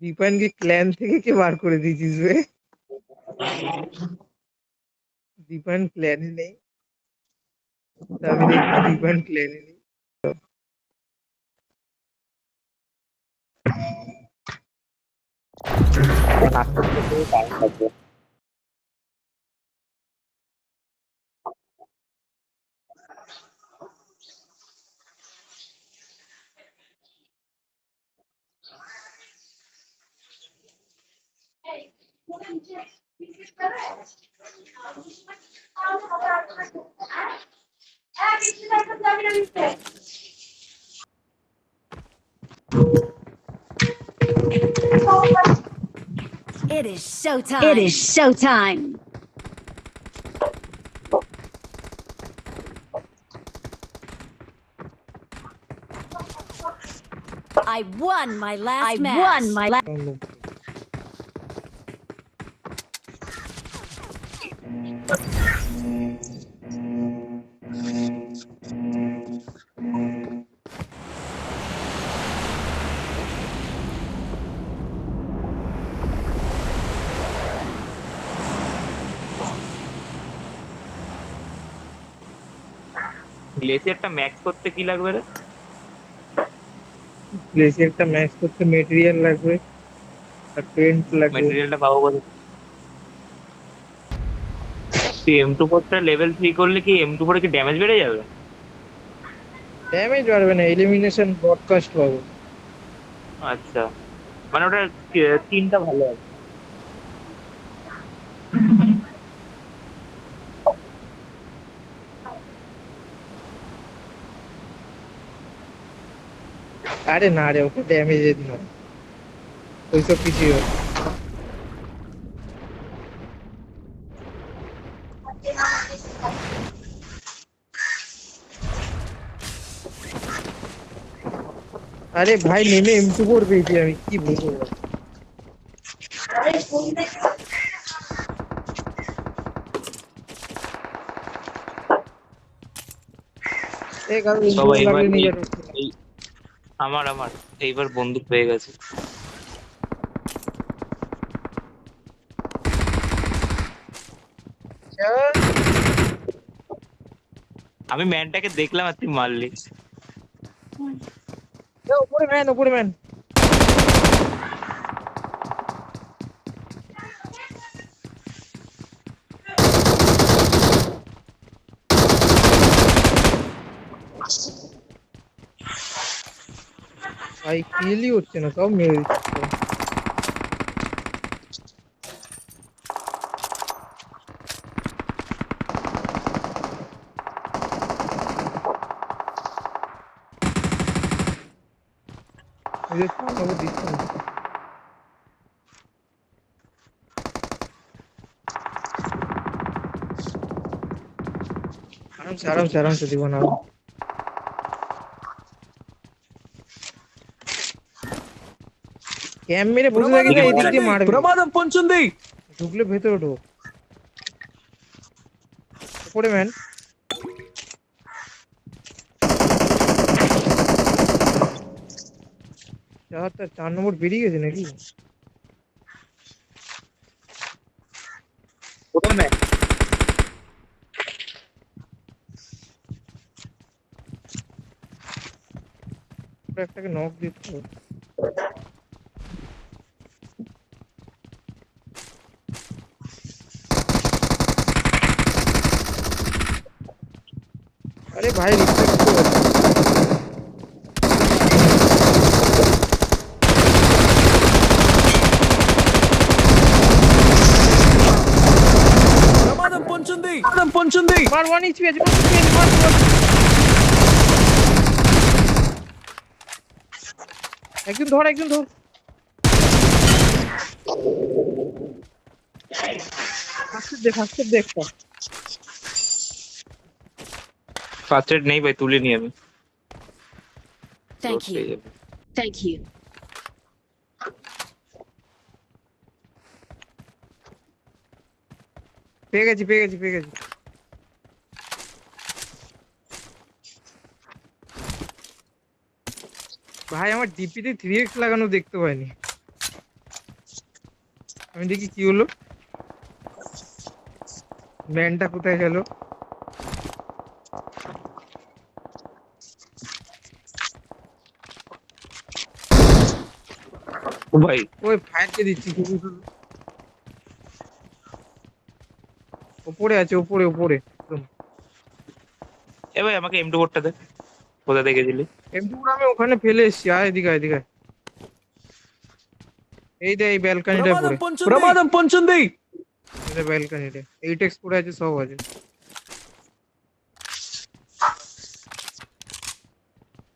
দীপানকে clan থেকে কে বার করে দিয়েছিস রে? দীপান ক্ল্যানে নেই। আমি দেখছি দীপান ক্ল্যানে নেই। টাইম লাগবে। It is showtime. It is showtime. I won my last match. I won my last. গ্লেসিয়ারটা ম্যাক্স করতে কি লাগবে রে? গ্লেসিয়ারটা ম্যাক্স করতে মেটেরিয়াল লাগবে আর পেন্ট লাগবে। মেটেরিয়ালটা পাবো বলে তুই M24 লেভেল 3 করলে কি M24 কি ড্যামেজ বেড়ে যাবে? ড্যামেজ বাড়বে না, এলিমিনেশন ব্রডকাস্ট পাবো। আচ্ছা, মানে ওটা তিনটা ভালো আছে। আরে না রে, ওটা ড্যামেজের নয়, ওইসব কিছুই হয়। আরে ভাই নেমে M24 পেয়েছি আমি, কি বলবো? সবাই এবার আমার আমার এইবার বন্দুক পেয়ে গেছে। আমি ম্যানটাকে দেখলাম আর তুই মারলি। উপরে ম্যান, উপরে ম্যান। ভাই কিলই হচ্ছে না, সব মেরে দিচ্ছে। দিচ্ছে না। আরামসে দিব না। ক্যাম্প মেরে বসে থাকি না, এদিক দিয়ে মারবে। ప్రమాదం పొంచుంది. ঢুকলে ভেতরে ঢোক। উপরে ম্যান। চারটা 4 নম্বর বেরিয়ে গেছে নাকি? কোথায় ম্যান? একটাকে নক দিতে হবে। আরে ভাই রিফ্লেক্স তো ప్రమాదం పొంచుంది. ప్రమాదం పొంచుంది. মার 1 HP আছে, 1 HP আছে, মার। একজন ধর, একজন ধর। ফার্স্ট দেখ। ফার্স্ট এড নেই ভাই, তুলে নি আমি। Thank you. Thank you. পেয়ে গেছি। ভাই আমার ডিপিতে 3x লাগানো দেখতে পাইনি। আমি দেখি কি হলো, ম্যানটা কোথায় গেল? ও ভাই ওই ফায়ারকে দিচ্ছি, উপরে আছে, উপরে উপরে একদম। এ ভাই আমাকে M2 বোর্ডটা দে, কোথা থেকে দিলি? এমনি আমি ওখানে ফেলে এসছি, আয় এদিকে আয়, এদিকে আয়। এই দে এই ব্যালকানিটায় পড়ে, ప్రమాదం పొంచుంది এই ব্যালকানিটা 8x পড়ে আছে, সব আছে।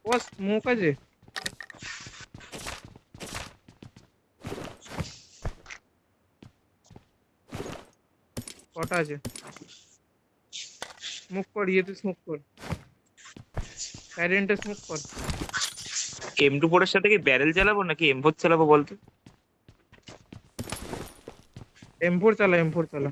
ও স্মোক আছে, কটা আছে? স্মোক কর, ইয়েতে স্মোক কর, সাইলেন্টে স্মোক কর। M2 বোর্ডের সাথে কি ব্যারেল চালাবো নাকি M4 চালাবো বলতো? M4 চালা, M4 চালা।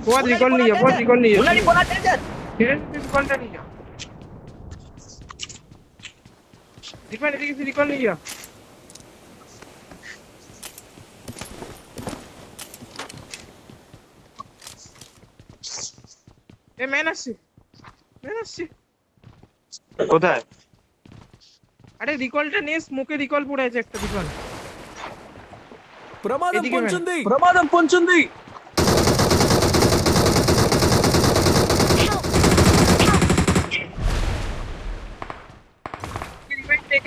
बहुत रिकॉल नहीं है, बहुत रिकॉल नहीं है। रिकॉलটা नहीं है, दीपा ने किसी रिकॉल नहीं किया। ए मैन আসছে, मैन আসছে। কোথায়? আরে রিকলটা নিয়ে, স্মোকে রিকল পড়ে আছে একটা দোকান। ప్రమాదం এদিকে పొంచుంది ప్రమాదం పొంచుంది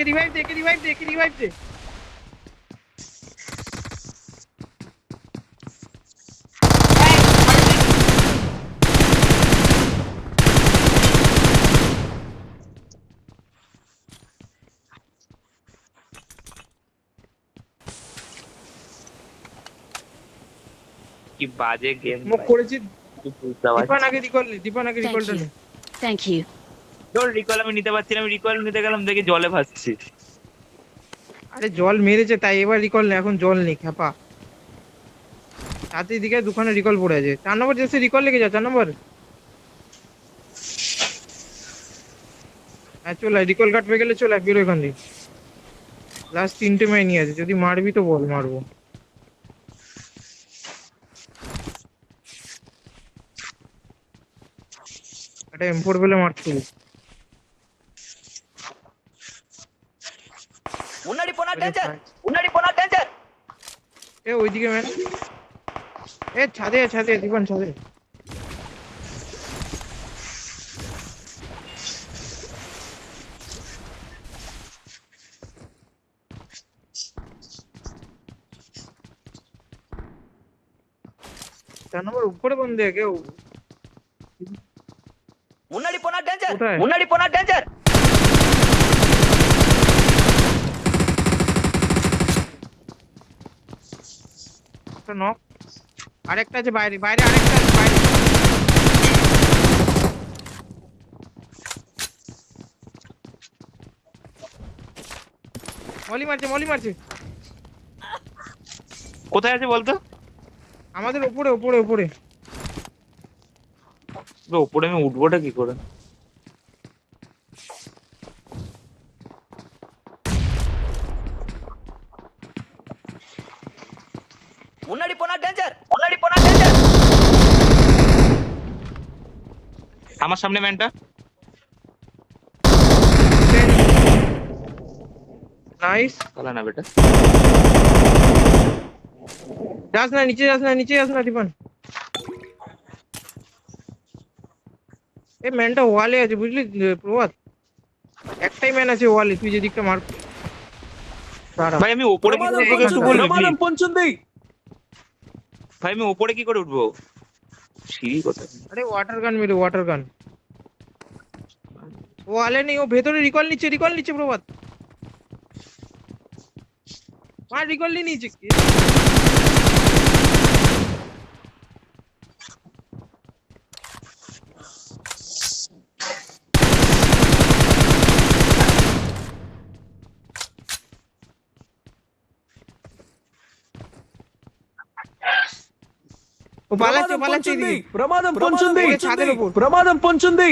रिवाइव दे, रिवाइव दे, रिवाइव दे। কি বাজে গেম স্মোক করেছি, ভাই। দীপান আগে রিকল নে, দীপান আগে Thank রিকলটা you. নে। Thank you. জল রিকল আমি নিতে পারছি না, আমি রিকল নিতে গেলাম দেখি জলে ভাসছি। আরে জল মেরেছে তাই, এবার রিকল নে, এখন জল নেই খেপা। সাথে দিকে দোকানে রিকল পড়ে আছে, 4 নম্বর জেসে রিকল লেগে যা, 4 নম্বর। হ্যাঁ চল আয়, রিকল কাট পেয়ে গেলে চল আয়, বেরো এখান থেকে। লাস্ট 3টে মাইনি আছে, যদি মারবি তো বল, মারবো। একটা M4 পেলে মারতে হবে। முன்னாடி போனா আরে டேஞ்சர் ভাই। முன்னாடி போனா டேஞ்சர் এ ওইদিকে ম্যান, এ ছাদে ছাদে, দীপান ছাদে। চার নম্বর উপরে বন্ধে কেউ முன்னாடி போனா டேஞ்சர் কোথায়? முன்னாடி போனா டேஞ்சர் একটা নক, আরেকটা আছে বাইরে, বাইরে আরেকটা আছে বাইরে। মলি মারছে, মলি মারছে। কোথায় আছে বলতো? আমাদের উপরে উপরে উপরে। ওপরে আমি উঠবোটা কি করে? முன்னாடி போனா டேஞ்சர் முன்னாடி போனா டேஞ்சர் আমার সামনে ম্যানটা। নাইস, তাহলে না বেটা, যাস না নিচে, যাস না নিচে, যাস না দীপান। এই ম্যানটা ওয়ালে আছে বুঝলি প্রভাত, একটাই ম্যান আছে ওয়ালে, তুই যেদিকটা মার। দাঁড়া ভাই আমি ওপরে কি করে উঠবো একটু বলবি ప్రమాదం please? పొంచుంది ভাই আমি ওপরে কি করে উঠবো? সিঁড়ি কোথায়? আরে ওয়াটার গান মেরে, ওয়াটার গান। ওয়ালে নেই, ও ভেতরে রিকল নিচ্ছে, রিকল নিচ্ছে প্রভাত। মার, রিকল নিয়ে নিয়েছে। ও পালাচ্ছে পালাচ্ছে పొంచుంది এদিকে। ప్రమాదం పొంచుంది ওকে ছাদের উপর। ప్రమాదం పొంచుంది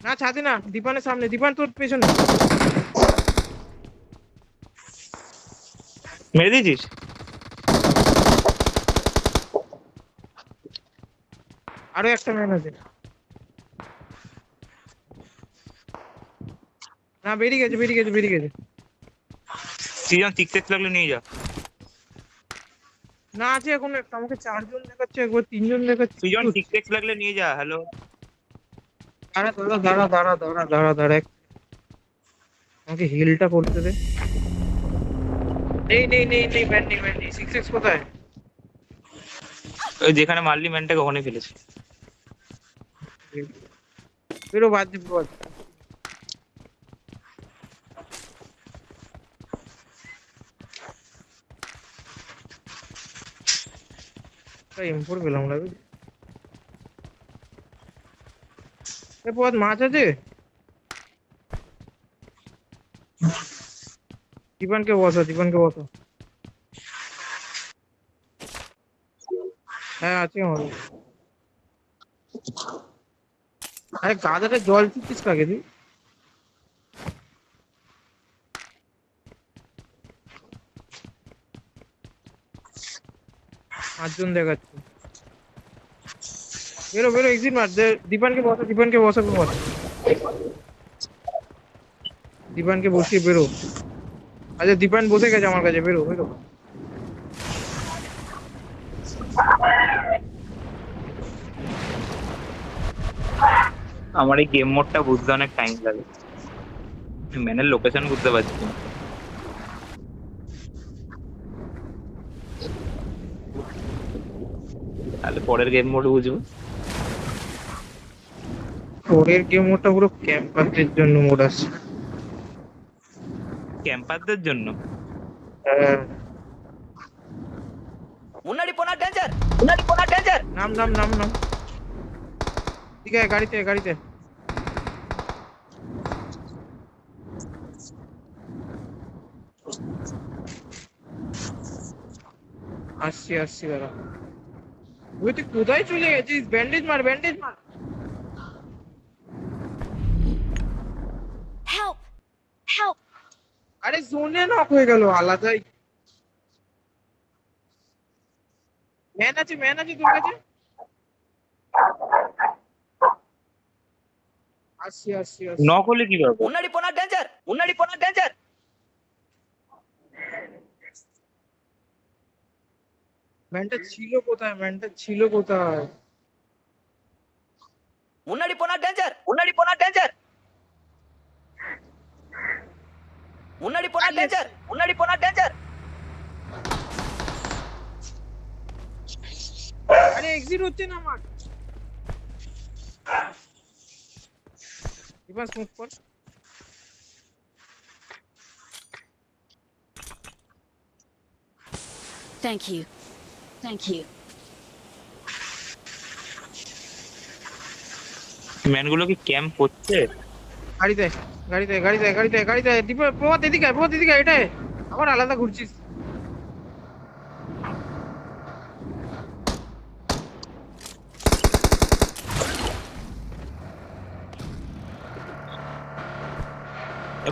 না ছাদে না, দীপানের সামনে, দীপান তোর পেছনে। মেরে দিয়েছিস? আরো একটা ম্যান আছে। না বেরিয়ে গেছে বেরিয়ে গেছে বেরিয়ে গেছে। তুই যখন টিকটেক লাগলে নিয়ে যা। না আছে এখন একটা, আমাকে 4 জন দেখাচ্ছে, একবার 3 জন দেখাচ্ছে। তুই যখন টিকটেক লাগলে নিয়ে যা। হ্যালো, দাঁড়া দাঁড়া দাঁড়া দাঁড়া দাঁড়া দাঁড়া দাঁড়া আমাকে হিলটা করতে দে। নেই নেই নেই নেই ব্যান্ড নেই, ব্যান্ড নেই। 6x কোথায়? ওই যেখানে মারলি ম্যানটাকে ওখানে ফেলেছি। বেরো বাদ দে বাদ। M4 পেলাম না। এ পথ মাছ আছে? দীপানকে বসা, দীপানকে বসা। হ্যাঁ আছে আমার। আরে গাধাটা জল চিপিস কাকে তুই? পাঁচজন দেখাচ্ছে। বেরো বেরো, এক্সিট মার। দীপানকে বসা, দীপানকে বসা বস। দীপানকে বসিয়ে বেরো। আচ্ছা দীপান বসে গেছে আমার কাছে, বেরো বেরো। আমার এই গেম মোডটা বুঝতে অনেক টাইম লাগে। ম্যানের লোকেশন বুঝতে পারছি না। তাহলে পরের গেম মোড বুঝবো। পরের গেম ওটা পুরো ক্যাম্পারদের জন্য মোড আছে। ক্যাম্পারদের জন্য? হ্যাঁ। முன்னாடி போனா டேஞ்சர் முன்னாடி போனா டேஞ்சர் নাম নাম নাম নাম। ঠিক আছে গাড়িতে গাড়িতে। আসছি আসছি দাঁড়া। ওই তুই কোথায় চলে গেছিস? ব্যান্ডেজ মার ব্যান্ডেজ মার। Help! Help! আরে জোনে নক হয়ে গেল আলাদাই। ম্যান আছে তোর কাছে? আসছি আসছি আসছি। নক হলে কি ব্যাপার? முன்னாடி போனா டேஞ்சர் முன்னாடி போனா டேஞ்சர் ম্যানটা ছিল কোথায়? ম্যানটা ছিল কোথায়? முன்னாடி போனா டேஞ்சர் முன்னாடி போனா டேஞ்சர் முன்னாடி போனா டேஞ்சர் முன்னாடி போனா டேஞ்சர் আরে এক্সিট হচ্ছে না আমার। এবার স্মোক কর। Thank you. Thank you. ম্যানগুলো কি ক্যাম্প করছে? গাড়িতে গাড়িতে গাড়িতে গাড়িতে গাড়িতে। প্রভাত এদিকে আয়, প্রভাত এদিকে আয়, এটাই আবার আলাদা ঘুরছিস।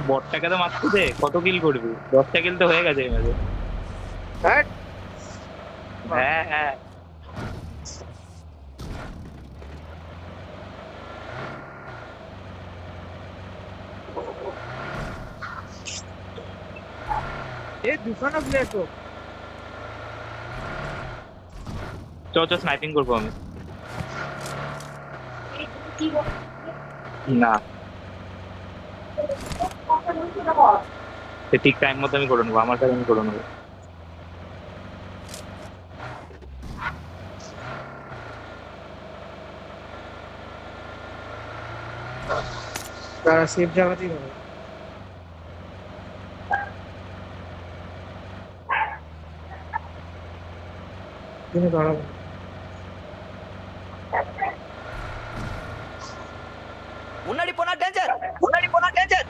বটটাকে তো মারতে দে। কত কিল করবি? 10টা কিল তো হয়ে গেছে এই ম্যাচে। হ্যাঁ হ্যাঁ হ্যাঁ। এ দুখানা প্লেয়ার তো। চ স্নাইপিং করবো আমি। না ঠিক টাইম মতো আমি করে নেবো, আমার কাছে আমি করে নেবো। তারা সেফ জায়গাতেই হবে। তুমি দাঁড়াবো। முன்னாடி போனா டேஞ்சர் முன்னாடி போனா டேஞ்சர்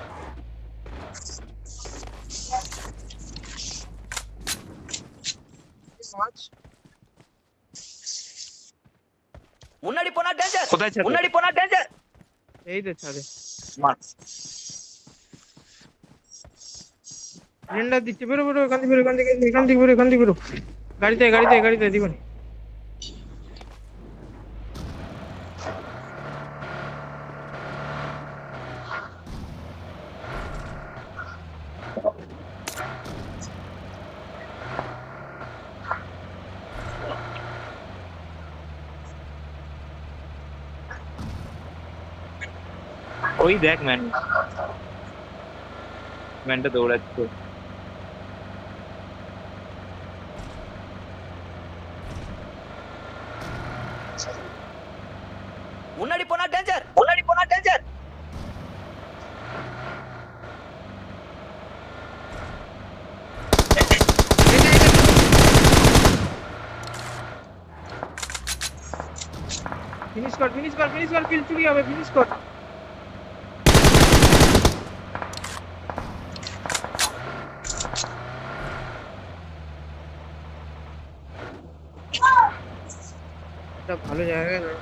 মাছ முன்னாடி போனா டேஞ்சர் কোথায় ছাদে? முன்னாடி போனா டேஞ்சர் এই তো ছাদে মার। সিলিন্ডার দিচ্ছে, বেরো বেরো, এখান থেকে বেরো, এখান থেকে বেরো, এখান থেকে বেরো। গাড়িতে দিবেন। ওই দেখ ম্যান, ম্যানটা দৌড়াচ্ছে। முன்னாடி போனா டேஞ்சர் முன்னாடி போனா டேஞ்சர் ফিনিশ কর, কিল চুরি হবে, ফিনিশ কর। এটা ভালো জায়গায় দাঁড়াও।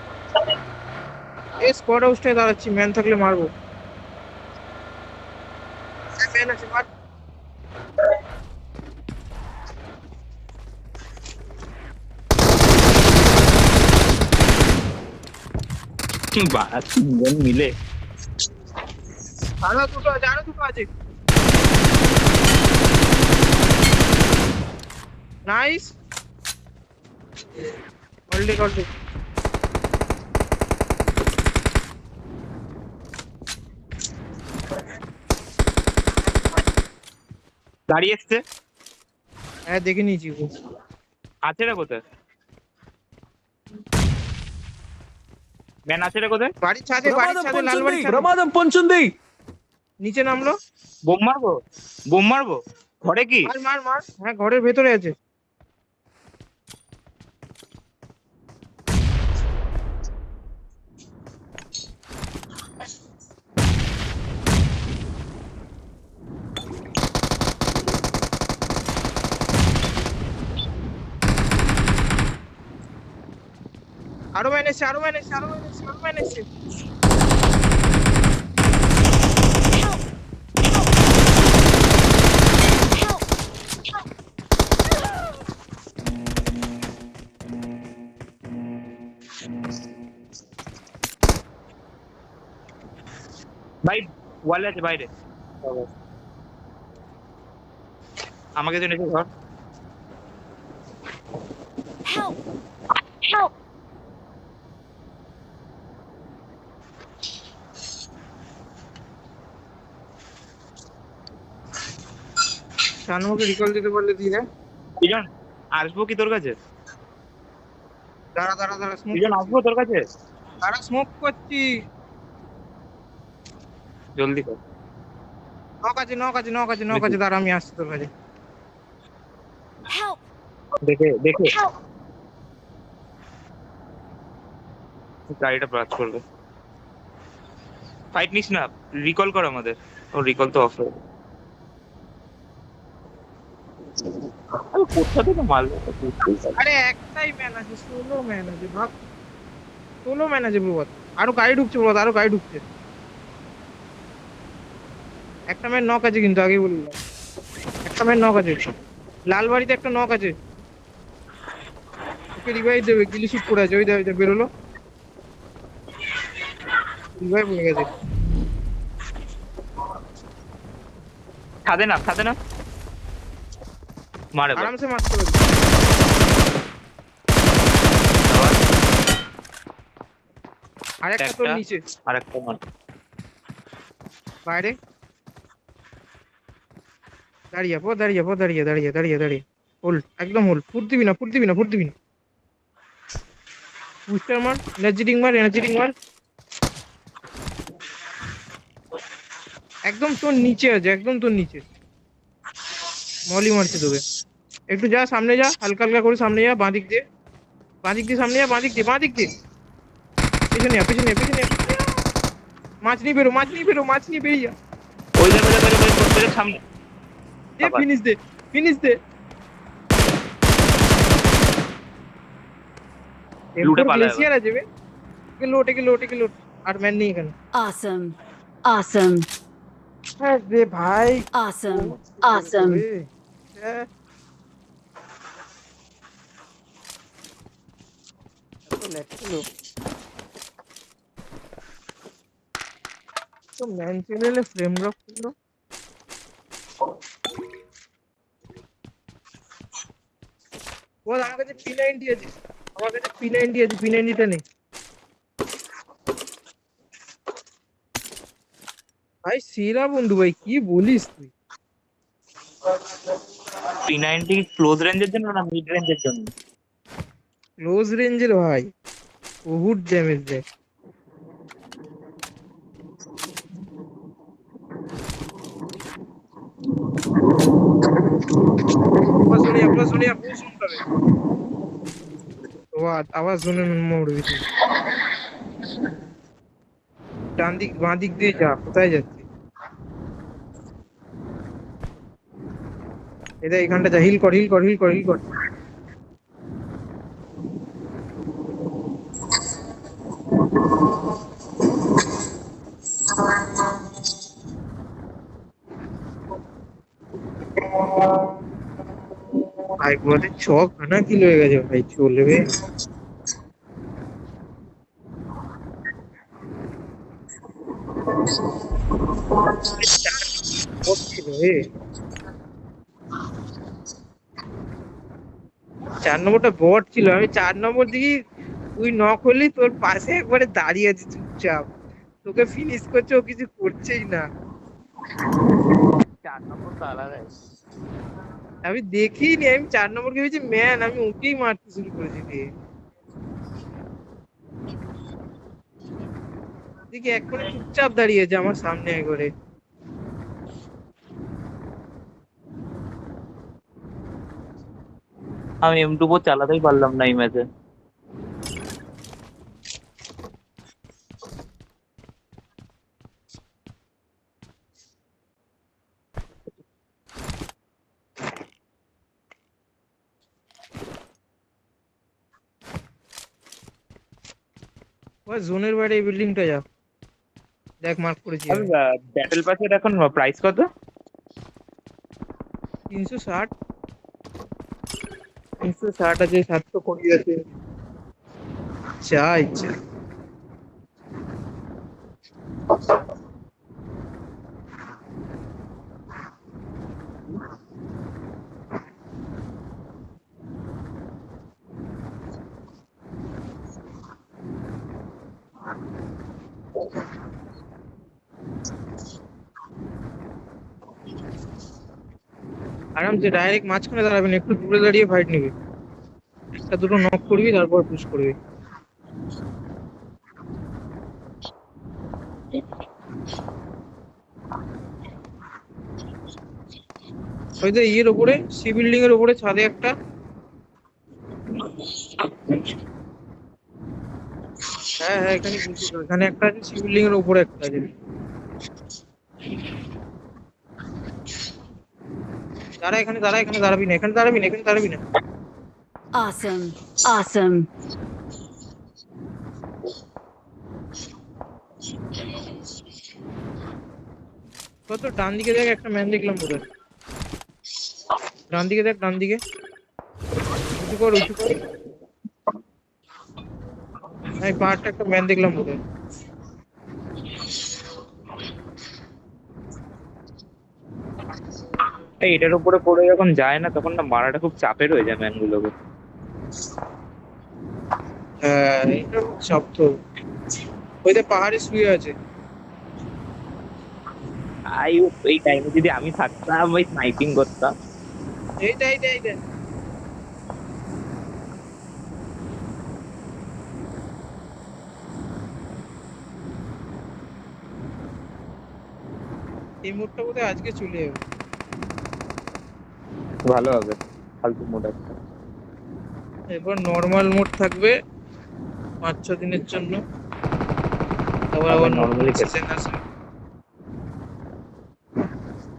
এই স্কোয়াড হাউসটায় দাঁড়াচ্ছি, ম্যান থাকলে মারবো। ম্যান আছে, মার। বাড়া তিনজন মিলে আরো দুটো আছে। নাইস, অলরেডি গাড়ি এসছে। হ্যাঁ দেখে নিয়েছি। আছে রে কোথায়? ম্যান আছে রে কোথায়? বাড়ির ছাদে, ప్రమాదం লাল বাড়ির పొంచుంది ছাদে। ప్రమాదం పొంచుంది নিচে নামলো। বোম মারবো ঘরে কি? মার। হ্যাঁ ঘরের ভেতরে আছে। আরো ম্যান এসছে। ভাই ওয়ালে আছে বাইরে। আমাকে তো নিচে ঘর। Help! শানুকে রিকল দিতে পারলে দিয়ে দে। দুজন আসবো কি তোর কাছে? দাঁড়া স্মোক। দুজন আসবো তোর কাছে? স্মোক করছি। জলদি কর। নক আছে, দাঁড়া আমি আসছি তোর কাছে। Help! দেখে Help! গাড়িটা ব্রাচ করবে। ফাইট নিস না, রিকল কর আমাদের। ও রিকল তো অফ হয়ে গেছে। কোথা থেকে মারলো? আরে একটাই ম্যান আছে, সোলো ম্যান আছে ভাব। সোলো ম্যান আছে প্রভাত। আরো গাড়ি ঢুকছে প্রভাত, আরো গাড়ি ঢুকছে। একটা ম্যান নক আছে কিন্তু, আগেই বললাম। একটা ম্যান নক আছে, লাল বাড়িতে একটা নক আছে। ওকে রিভাইভ দেবে, গিলি শুট করে আছে। ওই দে বেরোলো, রিভাইভ হয়ে গেছে। খাদে না মারে ভাই। আরামসে মারতে পারবে। আরেকটা তোর নিচে, আরেকটা মার। বাইরে দাঁড়িয়ে হোল্ড, একদম হোল্ড। ফুট দিবি না। বুস্টার মার, এনার্জি মার। একদম তোর নিচে আছে, মলি মারছে তোকে। একটু যা সামনে যা, হালকা করে সামনে যা। বাঁ দিক দিয়ে সামনে যা। পেছনে যা। মাছ নিয়ে বেরো, বেরিয়ে যা। ওই যে সামনে ফিনিশ দে। লুটে পালায় গ্লেসিয়ার আছে বে। একে লোট আর ম্যান নেই এখানে। Awesome. Awesome. হ্যাঁ রে ভাই, Awesome. awesome. Awesome. এত ল্যাগ ছিল তো, ম্যান চ্যানেলে ফ্রেম ড্রপ ছিল। ও আমার কাছে P90 আছে, P90 টা নেই ভাই। সেরা বন্ধু ভাই, কি বলিস তুই? P90 ক্লোজ রেঞ্জের জন্য না মিড রেঞ্জের জন্য? ক্লোজ রেঞ্জের ভাই, বহুত ড্যামেজ দেয়। আওয়াজ শুনে আপু শুনতে হবে। আওয়াজ শুনে মরবি তুই। ডান দিক বাঁ দিক দিয়ে যা, কোথায় যাচ্ছি? এটা এখানটা যা, হিল কর। ভাই বলে ছক খানা কিল হয়ে গেছে ভাই, চলবে। ছিল রে, 4 নম্বরটা বট ছিল। আমি 4 নম্বর দিকে, তুই নক হলি, তোর পাশে একবারে দাঁড়িয়ে আছে চুপচাপ, তোকে ফিনিশ করছে, ও কিছু করছেই না। 4 নম্বর তো আলাদা। আমি দেখিনি, আমি 4 নম্বরকে ভেবেছি ম্যান, আমি ওকেই মারতে শুরু করেছি দিয়ে। দেখি এখন চুপচাপ দাঁড়িয়ে আছে আমার সামনে একবারে। আমি M24 চালাতেই পারলাম না এই ম্যাচে। ওই জোনের বাইরে এই বিল্ডিংটা যা, দেখ মার্ক করেছি আমি আমি। ব্যাটেল পাসের এখন প্রাইস কত? 360, 360 আছে, 720 আছে, যা ইচ্ছা। আরামসে ডাইরেক্ট মাঝখানে দাঁড়াবি না, একটু দূরে দাঁড়িয়ে ফাইট নিবি, একটা দুটো নক করবি, তারপর পুশ করবি। ওই যে ইয়ের ওপরে, সি বিল্ডিং এর ওপরে ছাদে একটা। হ্যাঁ হ্যাঁ, এখানে বুঝছি তো, এখানে একটা আছে, সি বিল্ডিং এর ওপরে একটা আছে। এখানে দাঁড়াবি না। Awesome. Awesome. কত ডান দিকে দেখ, একটা ম্যান দেখলাম বোধহয়। ডান দিকে দেখ, উঁচু কর। আমি পাহাড়টা একটা ম্যান দেখলাম বোধহয়। এটার উপরে পড়ে যখন যায় না, তখন না মারাটা খুব চাপের হয়ে যায় ম্যান গুলোকে। হ্যাঁ, এটা খুব শক্ত। ওই যে পাহাড়ে শুয়ে আছে। এই টাইমে যদি আমি থাকতাম, ওই স্নাইপিং করতাম। এইটা। এই মোডটা বোধহয় আজকে চলে যাবে। ভালো হবে, ফালতু মোড একটা। এরপর নর্মাল মোড থাকবে 5-6 দিনের জন্য, তারপর আবার নর্মালি সিজন আসবে।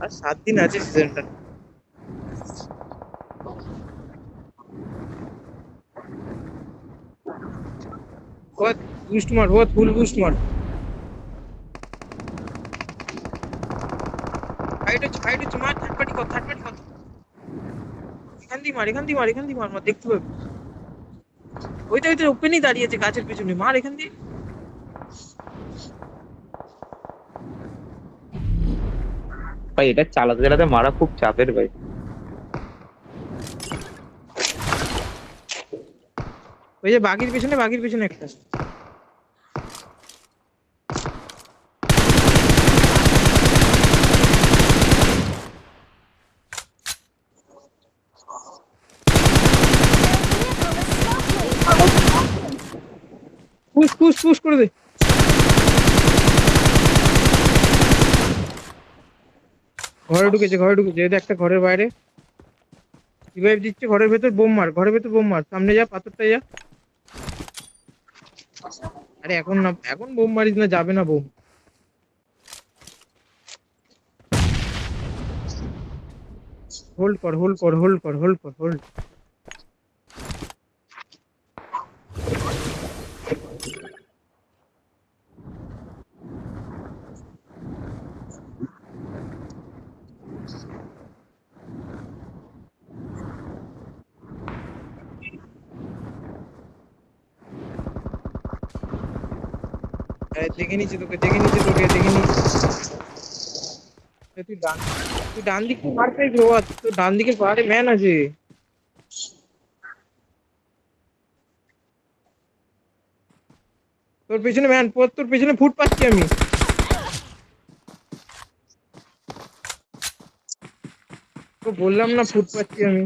আর 7 দিন আছে সিজনটা। বুস্ট মার বহুত ফুল বুস্ট মার। ফাইট হচ্ছে মার, থার্ড পার্টি কর, থার্ড পার্টি কর। এখান দিয়ে মার, এখান দিয়ে মার, এখান দিয়ে মার, মার দেখতে পাবি। ওইটা ওইটা ওপেনই দাঁড়িয়েছে গাছের পেছনে, মার এখান দিয়ে। ভাই এটা চালাতে চালাতে মারা খুব চাপের ভাই। ওই যে বাঘের পেছনে একটা। পুশ পুশ পুশ করে দে। ঘরে ঢুকেছে এই দেখ একটা ঘরের বাইরে রিভাইভ দিচ্ছে। ঘরের ভেতর বোম মার, ঘরের ভেতর বোম মার, সামনে যা, পাথরটায় যা। আরে এখন না, এখন বোম মারিস না, যাবে না বোম। হোল্ড কর হোল্ড কর হোল্ড কর হোল্ড কর হোল্ড। দেখে নিচ্ছি তোকে, দেখে নিচ্ছি। তুই ডান দিক থেকে মার খাইবি। ও তো ডান দিকে পাহাড়ে ম্যান আছে। তোর পেছনে ম্যান, তোর পেছনে ফুট পাচ্ছি আমি। তো বললাম না ফুট পাচ্ছি আমি।